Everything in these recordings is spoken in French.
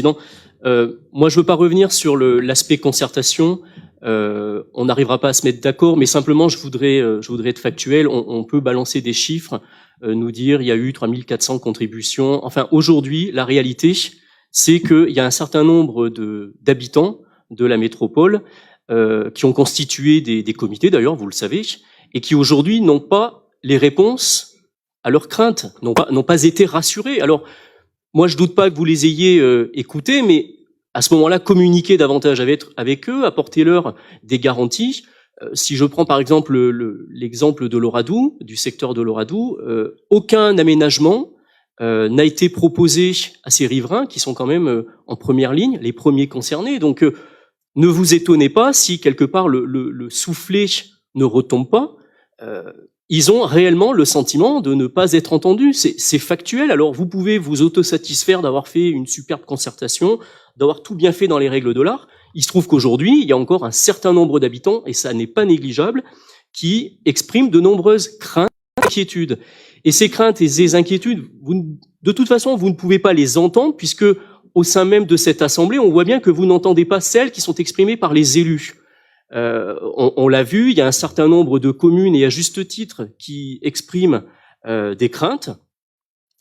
Moi, je veux pas revenir sur l'aspect concertation. On n'arrivera pas à se mettre d'accord, mais simplement, je voudrais être factuel. On peut balancer des chiffres, nous dire il y a eu 3400 contributions. Enfin, aujourd'hui, la réalité, c'est qu'il y a un certain nombre d'habitants de la métropole qui ont constitué des comités, d'ailleurs, vous le savez, et qui aujourd'hui n'ont pas les réponses à leurs craintes, n'ont pas été rassurés. Alors, moi, je doute pas que vous les ayez écoutés, mais à ce moment-là, communiquez davantage avec eux, apportez-leur des garanties. Si je prends par exemple l'exemple de l'Oradou, du secteur de l'Oradou, aucun aménagement n'a été proposé à ces riverains qui sont quand même en première ligne, les premiers concernés. Donc, ne vous étonnez pas si quelque part le soufflet ne retombe pas. Ils ont réellement le sentiment de ne pas être entendus. C'est factuel. Alors, vous pouvez vous autosatisfaire d'avoir fait une superbe concertation, d'avoir tout bien fait dans les règles de l'art. Il se trouve qu'aujourd'hui, il y a encore un certain nombre d'habitants, et ça n'est pas négligeable, qui expriment de nombreuses craintes, inquiétudes. Et ces craintes et ces inquiétudes, de toute façon, vous ne pouvez pas les entendre, puisque au sein même de cette assemblée, on voit bien que vous n'entendez pas celles qui sont exprimées par les élus. On l'a vu, il y a un certain nombre de communes, et à juste titre, qui expriment des craintes,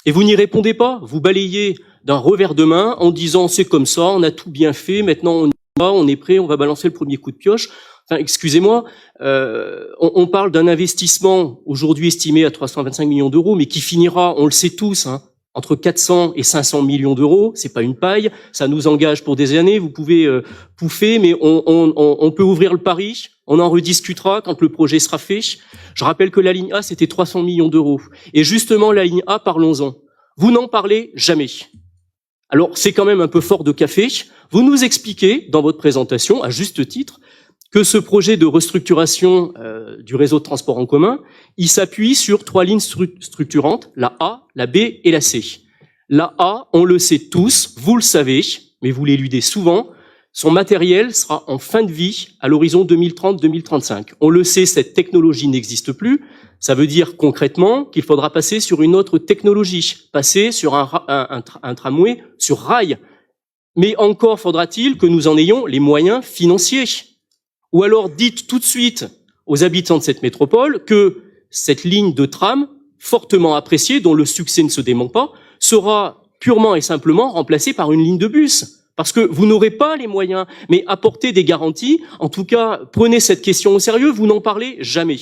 et vous n'y répondez pas. Vous balayez d'un revers de main en disant c'est comme ça, on a tout bien fait, maintenant on y va, on est prêt, on va balancer le premier coup de pioche. Enfin, excusez-moi, on parle d'un investissement aujourd'hui estimé à 325 millions d'euros, mais qui finira, on le sait tous, entre 400 et 500 millions d'euros. C'est pas une paille, ça nous engage pour des années. Vous pouvez pouffer, mais on peut ouvrir le pari. On en rediscutera quand le projet sera fait. Je rappelle que la ligne A, c'était 300 millions d'euros. Et justement, la ligne A, parlons-en. Vous n'en parlez jamais. Alors, c'est quand même un peu fort de café. Vous nous expliquez, dans votre présentation, à juste titre, que ce projet de restructuration du réseau de transport en commun, il s'appuie sur 3 lignes structurantes, la A, la B et la C. La A, on le sait tous, vous le savez, mais vous l'éludez souvent, son matériel sera en fin de vie à l'horizon 2030-2035. On le sait, cette technologie n'existe plus. Ça veut dire concrètement qu'il faudra passer sur une autre technologie, passer sur un tramway sur rail. Mais encore faudra-t-il que nous en ayons les moyens financiers. Ou alors dites tout de suite aux habitants de cette métropole que cette ligne de tram, fortement appréciée, dont le succès ne se dément pas, sera purement et simplement remplacée par une ligne de bus. Parce que vous n'aurez pas les moyens, mais apportez des garanties. En tout cas, prenez cette question au sérieux, vous n'en parlez jamais.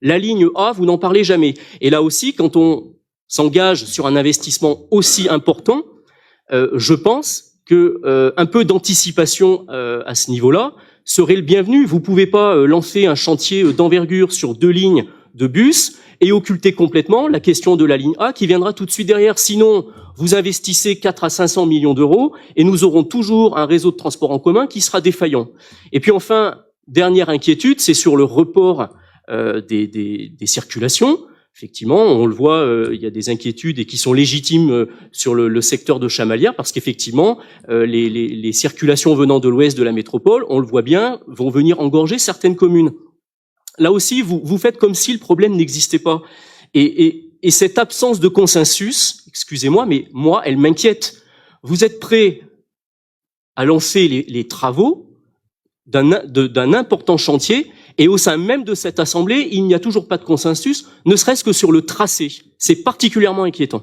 La ligne A, vous n'en parlez jamais. Et là aussi, quand on s'engage sur un investissement aussi important, je pense que un peu d'anticipation à ce niveau-là serait le bienvenu. Vous pouvez pas lancer un chantier d'envergure sur 2 lignes de bus et occulter complètement la question de la ligne A qui viendra tout de suite derrière. Sinon, vous investissez 4 à 500 millions d'euros et nous aurons toujours un réseau de transport en commun qui sera défaillant. Et puis enfin, dernière inquiétude, c'est sur le report des circulations. Effectivement, on le voit, il y a des inquiétudes et qui sont légitimes sur le secteur de Chamalières parce qu'effectivement, les circulations venant de l'ouest de la métropole, on le voit bien, vont venir engorger certaines communes. Là aussi, vous faites comme si le problème n'existait pas. Et cette absence de consensus, excusez-moi, mais moi, elle m'inquiète. Vous êtes prêts à lancer les travaux d'un important chantier et au sein même de cette assemblée, il n'y a toujours pas de consensus, ne serait-ce que sur le tracé. C'est particulièrement inquiétant.